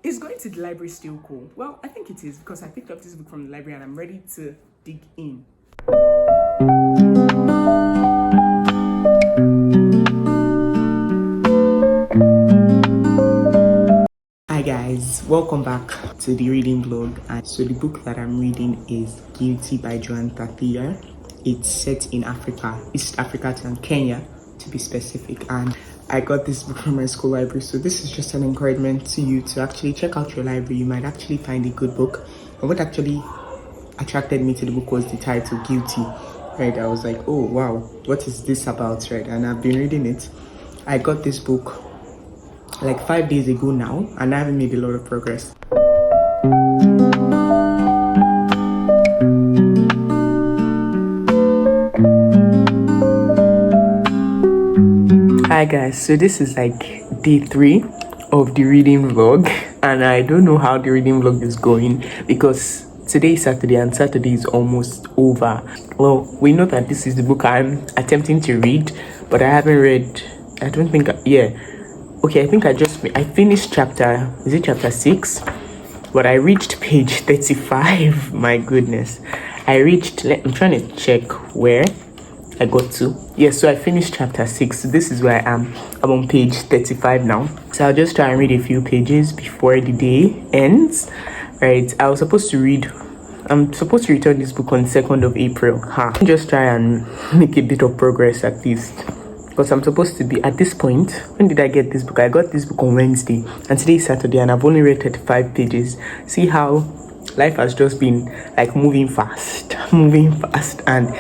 Is going to the library still cool? Well, I think it is, because I picked up this book from the library and I'm ready to dig in. Hi guys, welcome back to the reading vlog. And so the book that I'm reading is Guilty by Joan Thatiah. It's set in Africa, East Africa and Kenya to be specific, and I got this book from my school library, so this is just an encouragement to you to actually check out your library. You might actually find a good book. And what actually attracted me to the book was the title, Guilty, right? I was like, oh wow, what is this about, right? And I've been reading it. I got this book like 5 days ago now, and I haven't made a lot of progress. Hi guys, so this is like day 3 of the reading vlog, and I don't know how the reading vlog is going because today is Saturday and Saturday is almost over. Well, we know that this is the book I'm attempting to read, but I haven't read, I don't think, okay, I think I finished chapter 6, but I reached page 35. My goodness, I'm trying to check where I got to. Yes, so I finished chapter 6. So this is where I am. I'm on page 35 now. So I'll just try and read a few pages before the day ends. Right, I'm supposed to return this book on 2nd of April. Just try and make a bit of progress at least, because I'm supposed to be at this point. When did I get this book? I got this book on Wednesday, and today is Saturday, and I've only read 35 pages. See how life has just been like moving fast, and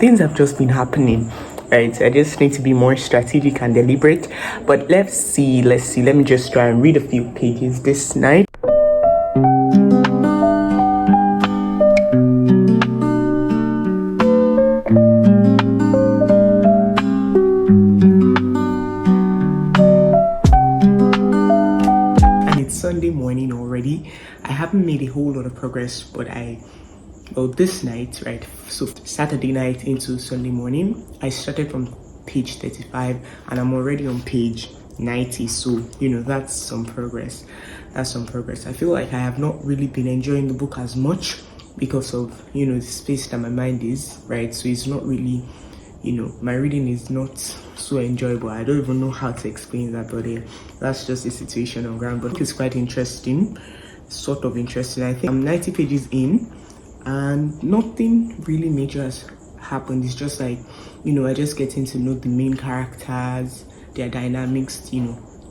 things have just been happening, right? I just need to be more strategic and deliberate. But let's see. Let me just try and read a few pages this night. Sunday morning already. I haven't made a whole lot of progress, but this night, right, so Saturday night into Sunday morning, I started from page 35 and I'm already on page 90, so that's some progress. I feel like I have not really been enjoying the book as much because of the space that my mind is, right? So it's not really, my reading is not so enjoyable. I don't even know how to explain that, but that's just the situation on ground. But it's quite interesting, sort of interesting. I think I'm 90 pages in and nothing really major has happened. It's just like, I just getting to know the main characters, their dynamics,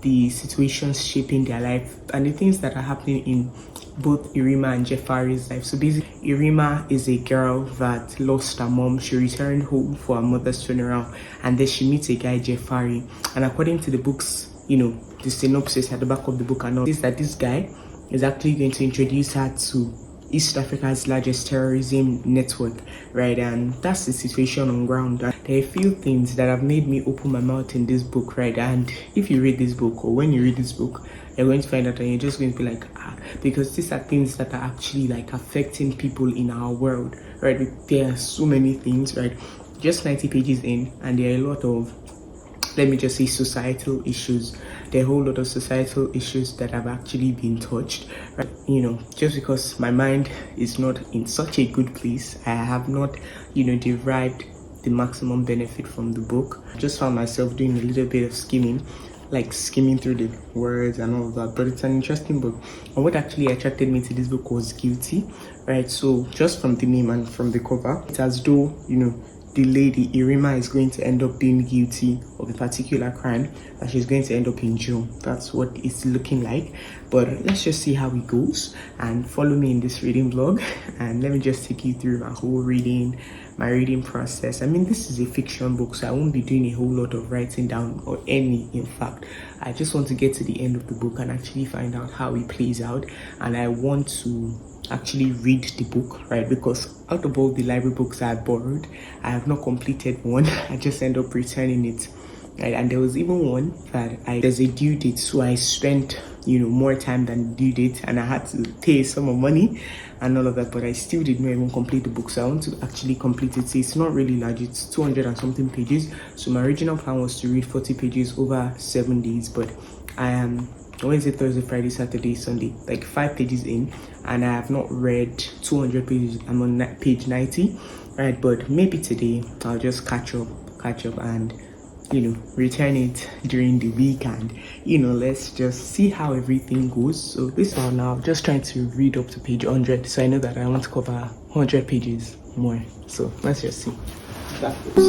the situations shaping their life and the things that are happening in both Irima and Jeffari's life. So basically, Irima is a girl that lost her mom. She returned home for her mother's funeral, and then she meets a guy, Jeffari. And according to the books, the synopsis at the back of the book and all, is that this guy is actually going to introduce her to East Africa's largest terrorism network, right? And that's the situation on ground. There are a few things that have made me open my mouth in this book, right? And if you read this book, or when you read this book, you're going to find out and you're just going to be like, because these are things that are actually like affecting people in our world, right? There are so many things, right? Just 90 pages in, and there are a lot of, let me just say, societal issues. There are a whole lot of societal issues that have actually been touched, right? Just because my mind is not in such a good place, I have not, derived the maximum benefit from the book. I just found myself doing a little bit of skimming through the words and all of that. But it's an interesting book. And what actually attracted me to this book was Guilty, right? So just from the name and from the cover, it's as though, the lady Irima is going to end up being guilty of a particular crime, that she's going to end up in jail. That's what it's looking like. But let's just see how it goes, and follow me in this reading vlog, and let me just take you through my reading process. I mean, this is a fiction book, so I won't be doing a whole lot of writing down or any. In fact, I just want to get to the end of the book and actually find out how it plays out, and I want to actually read the book, right? Because out of all the library books I borrowed, I have not completed one. I just end up returning it, right? And there was even one that there's a due date, so I spent more time than due date, and I had to pay some of money and all of that, but I still did not even complete the book. So I want to actually complete it. So it's not really large, it's 200 and something pages. So my original plan was to read 40 pages over 7 days, but I am Wednesday, Thursday, Friday, Saturday, Sunday, like 5 pages in, and I have not read 200 pages. I'm on page 90, right? But maybe today I'll just catch up, and return it during the week, and let's just see how everything goes. So this one now, just trying to read up to page 100, so I know that I want to cover 100 pages more. So let's just see how that goes.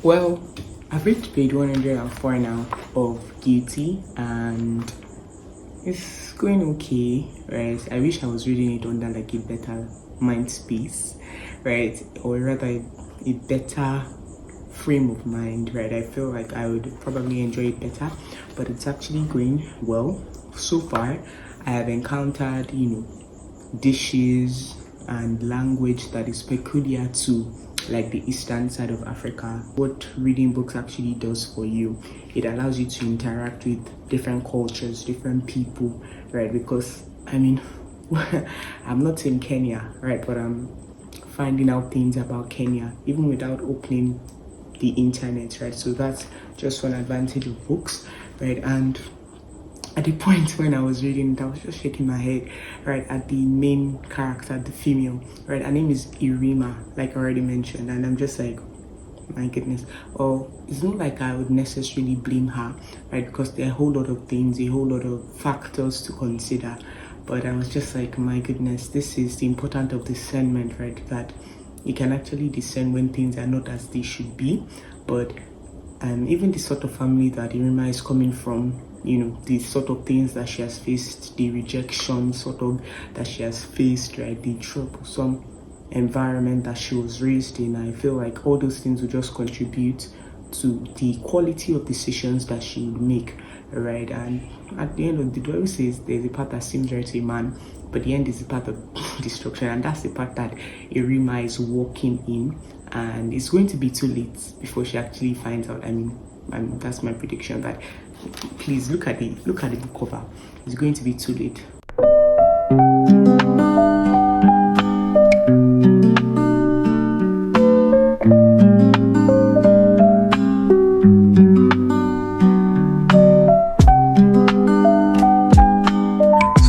Well, I've reached page 104 now of Guilty, and it's going okay, right? I wish I was reading it under like a better mind space, right? Or rather, a better frame of mind, right? I feel like I would probably enjoy it better, but it's actually going well so far. I have encountered, dishes and language that is peculiar to like the eastern side of Africa. What reading books actually does for you, it allows you to interact with different cultures, different people, right? Because I mean, I'm not in Kenya, right? But I'm finding out things about Kenya even without opening the internet, right? So that's just one advantage of books, right? And at the point when I was reading it, I was just shaking my head, right, at the main character, the female, right? Her name is Irima, like I already mentioned, and I'm just like, my goodness. Oh, it's not like I would necessarily blame her, right? Because there are a whole lot of things, a whole lot of factors to consider. But I was just like, my goodness, this is the importance of discernment, right? That you can actually discern when things are not as they should be. But even the sort of family that Irima is coming from, the sort of things that she has faced, the rejection sort of that she has faced, right, the troublesome environment that she was raised in, I feel like all those things will just contribute to the quality of decisions that she would make, right? And at the end of the day, always says there's a path that seems right to a man, but the end is the path of destruction, and that's the path that Irima is walking in, and it's going to be too late before she actually finds out. I mean, that's my prediction. That please look at the book cover. It's going to be too late.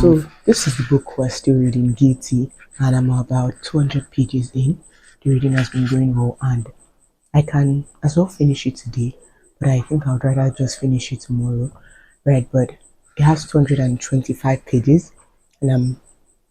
So this is the book we're still reading, Guilty, and I'm about 200 pages in. The reading has been going well, and I can as well finish it today, but I think I would rather just finish it tomorrow, right? But it has 225 pages, and I'm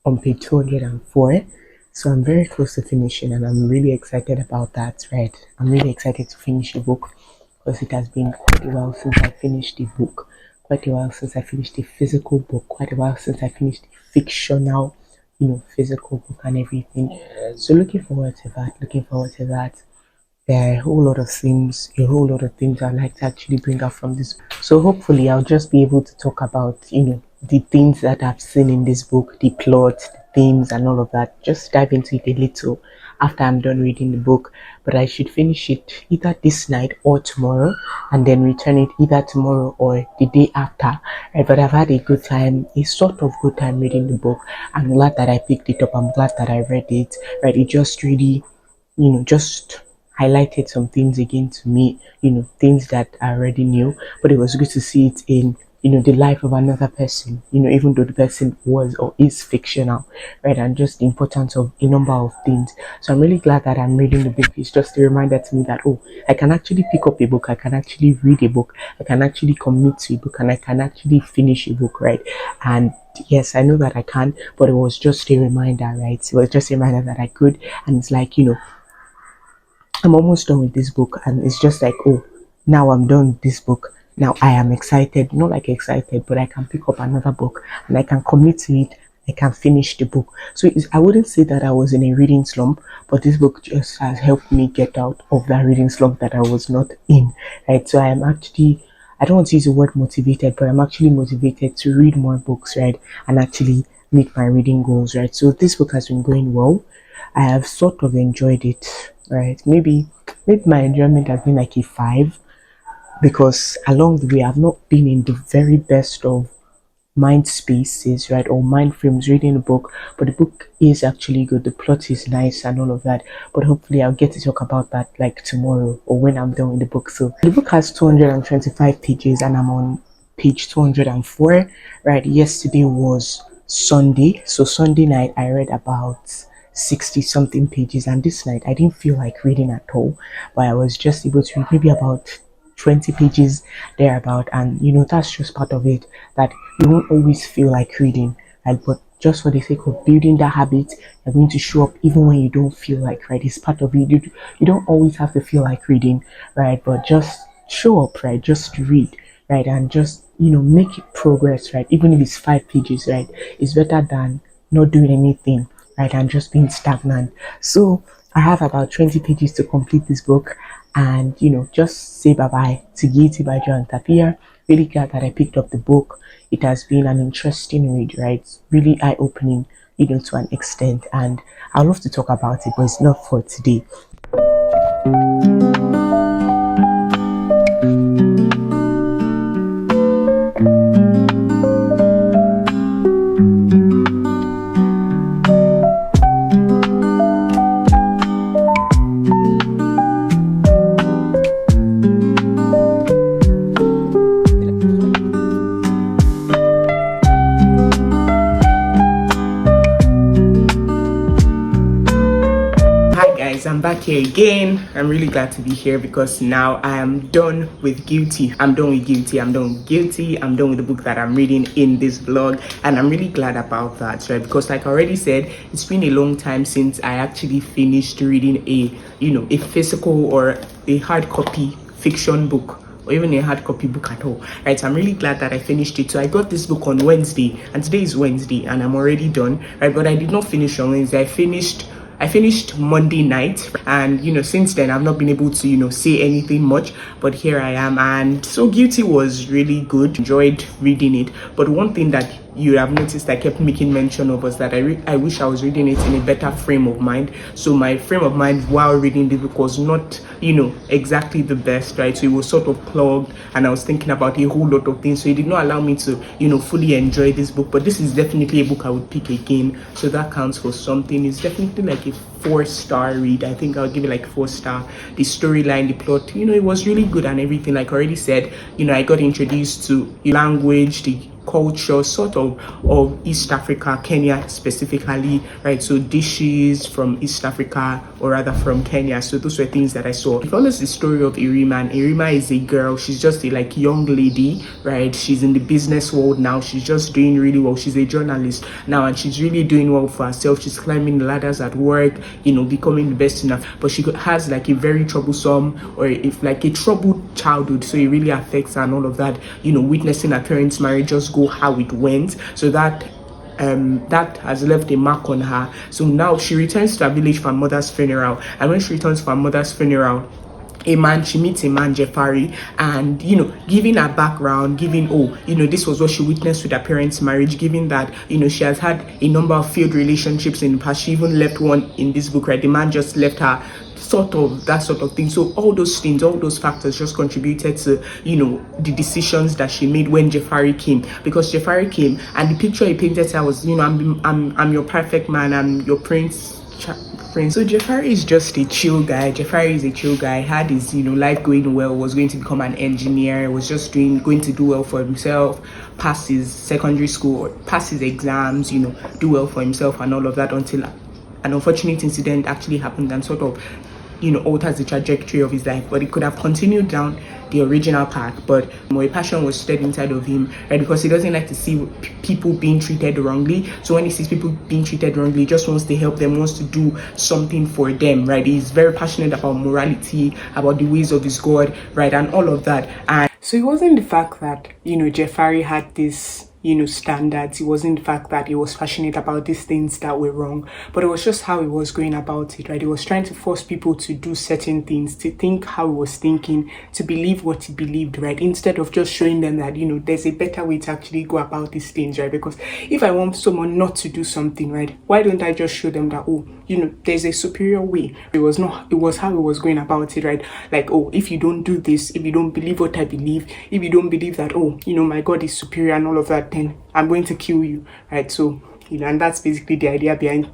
on page 204, so I'm very close to finishing, and I'm really excited about that, right? I'm really excited to finish the book because it has been quite a while since I finished the book, quite a while since I finished the physical book, quite a while since I finished the fictional, physical book and everything. So looking forward to that. There are a whole lot of things I'd like to actually bring out from this. So hopefully I'll just be able to talk about, the things that I've seen in this book, the plot, the themes and all of that. Just dive into it a little after I'm done reading the book. But I should finish it either this night or tomorrow, and then return it either tomorrow or the day after. Right? But I've had a sort of good time reading the book. I'm glad that I picked it up. I'm glad that I read it. Right? It just really, just highlighted some things again to me, things that I already knew, but it was good to see it in the life of another person, even though the person was or is fictional, right? And just the importance of a number of things. So I'm really glad that I'm reading the book. It's just a reminder to me that, oh, I can actually pick up a book, I can actually read a book, I can actually commit to a book, and I can actually finish a book, right? And yes, I know that I can, but it was just a reminder, right? It was just a reminder that I could. And it's like, I'm almost done with this book, and it's just like, oh, now I'm done with this book. Now I am excited, not like excited, but I can pick up another book and I can commit to it. I can finish the book. So I wouldn't say that I was in a reading slump, but this book just has helped me get out of that reading slump that I was not in. Right. So I am actually, I don't want to use the word motivated, but I'm actually motivated to read more books, right? And actually meet my reading goals, right? So this book has been going well. I have sort of enjoyed it, right? Maybe my enjoyment has been like a 5, because along the way I've not been in the very best of mind spaces, right, or mind frames reading the book, but the book is actually good. The plot is nice and all of that. But hopefully I'll get to talk about that like tomorrow or when I'm done with the book. So the book has 225 pages and I'm on page 204, right? Yesterday was Sunday, so Sunday night I read about 60 something pages, and this night I didn't feel like reading at all, but I was just able to read maybe about 20 pages thereabout. And that's just part of it, that you won't always feel like reading, like, but just for the sake of building that habit, you're going to show up even when you don't feel like, right? It's part of it. You don't always have to feel like reading, right? But just show up, right? Just read, right? And just make progress, right? Even if it's 5 pages, right? It's better than not doing anything, right? And just being stagnant. So I have about 20 pages to complete this book, and just say bye bye to Guilty by Joan Thatiah. Really glad that I picked up the book. It has been an interesting read, right? Really eye opening, to an extent, and I'd love to talk about it, but it's not for today. I'm back here again. I'm really glad to be here because now I am done with Guilty. I'm done with Guilty. I'm done with Guilty. I'm done with the book that I'm reading in this vlog, and I'm really glad about that, right? Because like I already said, it's been a long time since I actually finished reading a physical or a hard copy fiction book, or even a hard copy book at all, right? So I'm really glad that I finished it. So I got this book on Wednesday, and today is Wednesday, and I'm already done, right? But I did not finish on Wednesday. I finished Monday night, and since then I've not been able to say anything much, but here I am. And so Guilty was really good. Enjoyed reading it, but one thing that you have noticed I kept making mention of was that I wish I was reading it in a better frame of mind. So my frame of mind while reading the book was not exactly the best, right? So it was sort of clogged, and I was thinking about a whole lot of things, so it did not allow me to fully enjoy this book. But this is definitely a book I would pick again, so that counts for something. It's definitely like a 4-star read. I think I'll give it like 4-star. The storyline, the plot, it was really good, and everything, like I already said, I got introduced to language, the culture sort of East Africa, Kenya specifically, right? So dishes from East Africa, or rather from Kenya. So those were things that I saw. It follows the story of Irima, and Irima is a girl. She's just a young lady, right? She's in the business world now. She's just doing really well. She's a journalist now, and she's really doing well for herself. She's climbing the ladders at work, becoming the best enough. But she has a very troublesome, or if a troubled childhood, so it really affects her and all of that. Witnessing her parents' marriage just go how it went, so that has left a mark on her. So now she returns to her village for her mother's funeral, and when she returns for her mother's funeral, she meets a man, Jeffari, and giving her background, this was what she witnessed with her parents' marriage, given that she has had a number of failed relationships in the past. She even left one in this book, right? The man just left her, that sort of thing. So all those things, all those factors just contributed to the decisions that she made when Jeffari came, because Jeffari came, and the picture he painted her was I'm your perfect man, I'm your prince friends. So Jeffrey is just a chill guy. Jeffrey is a chill guy. Had his, life going well, was going to become an engineer, was just going to do well for himself, pass his secondary school, pass his exams, do well for himself and all of that, until an unfortunate incident actually happened and sort of alters the trajectory of his life. But it could have continued down the original path, but a passion was stirred inside of him, right? Because he doesn't like to see people being treated wrongly. So when he sees people being treated wrongly, he just wants to help them, wants to do something for them, right? He's very passionate about morality, about the ways of his God, right? And all of that. And so it wasn't the fact that Jeffrey had this standards. It wasn't the fact that he was passionate about these things that were wrong, but it was just how he was going about it, right? He was trying to force people to do certain things, to think how he was thinking, to believe what he believed, right? Instead of just showing them that there's a better way to actually go about these things, right? Because if I want someone not to do something, right, why don't I just show them that, there's a superior way? It was how he was going about it, right? Like, if you don't do this, if you don't believe what I believe, if you don't believe that, my God is superior and all of that, then I'm going to kill you, right? So and that's basically the idea behind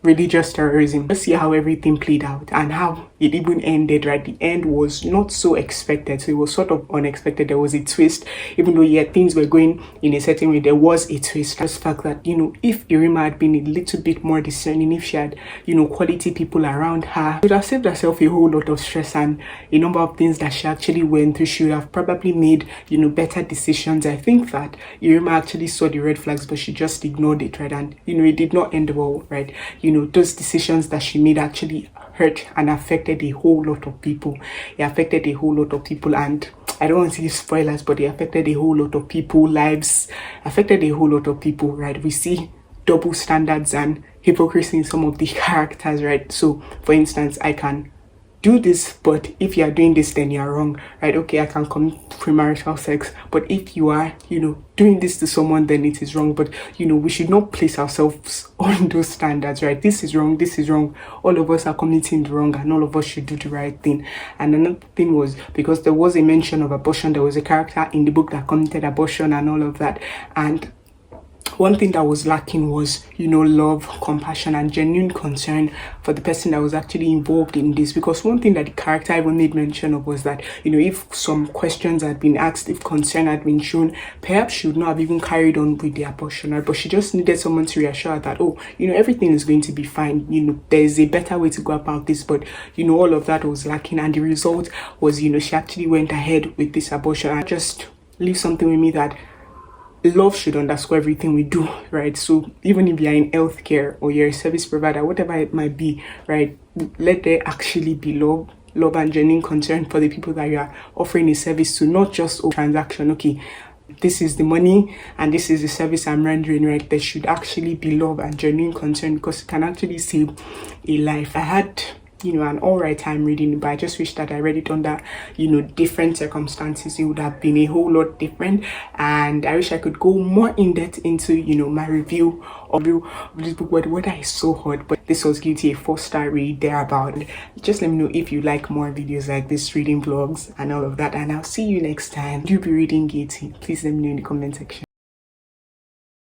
religious terrorism. Let's see how everything played out and how it even ended, right? The end was not so expected, so it was sort of unexpected. There was a twist, even though things were going in a certain way. There was a twist. Just fact that if Irima had been a little bit more discerning, if she had quality people around her, she would have saved herself a whole lot of stress and a number of things that she actually went through. She would have probably made better decisions. I think that Irima actually saw the red flags, but she just ignored it, right? And it did not end well, right? Those decisions that she made actually hurt and affected a whole lot of people. It affected a whole lot of people, and I don't want to give spoilers, but it affected a whole lot of people lives, affected a whole lot of people, right? We see double standards and hypocrisy in some of the characters, right? So for instance, I can do this, but if you are doing this, then you're wrong, right? Okay, I can commit premarital sex, but if you are doing this to someone, then it is wrong. But we should not place ourselves on those standards, right? This is wrong, this is wrong. All of us are committing the wrong, and all of us should do the right thing. And another thing was, because there was a mention of abortion, there was a character in the book that committed abortion and all of that, and one thing that was lacking was, love, compassion, and genuine concern for the person that was actually involved in this. Because one thing that the character even made mention of was that, if some questions had been asked, if concern had been shown, perhaps she would not have even carried on with the abortion, right? But she just needed someone to reassure her that, everything is going to be fine. There's a better way to go about this. But, all of that was lacking. And the result was, she actually went ahead with this abortion. And just leave something with me that love should underscore everything we do, right? So even if you're in healthcare or you're a service provider, whatever it might be, right, let there actually be love and genuine concern for the people that you are offering a service to, not just a transaction. Okay, this is the money and this is the service I'm rendering, right? There should actually be love and genuine concern, because it can actually save a life. I had an all right time reading it, but I just wish that I read it under different circumstances. It would have been a whole lot different, and I wish I could go more in depth into my review of this book. Weather is so hot, but this was guilty a 4-star read thereabout. Just let me know if you like more videos like this, reading vlogs and all of that, and I'll see you next time. Do be reading Gaty. Please let me know in the comment section.